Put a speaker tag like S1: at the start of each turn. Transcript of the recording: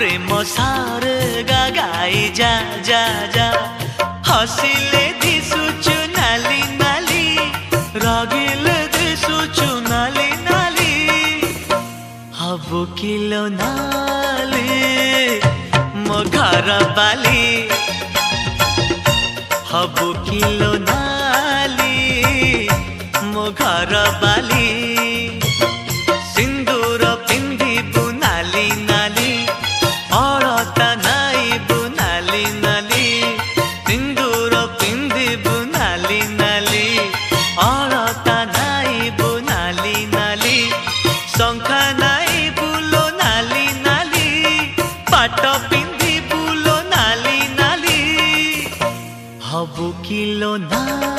S1: प्रेम सारे गाई जा जा जा हसिले दिसुचु नाली नाली रागिले दिसुचु नाली नाली हबु किलो नाली मो घर बाली हबु किलो नाली मो घर बाली सिंदूर पिंधिबु नाली नाली अलता नाइबु नाली नाली सिंदूर पिंधिबु नाली नाली अलता नाइबु नाली नाली शंखा नाइबु लो नाली नाली पाट पिंधिबु लो नाली नाली हबु किलो नाली।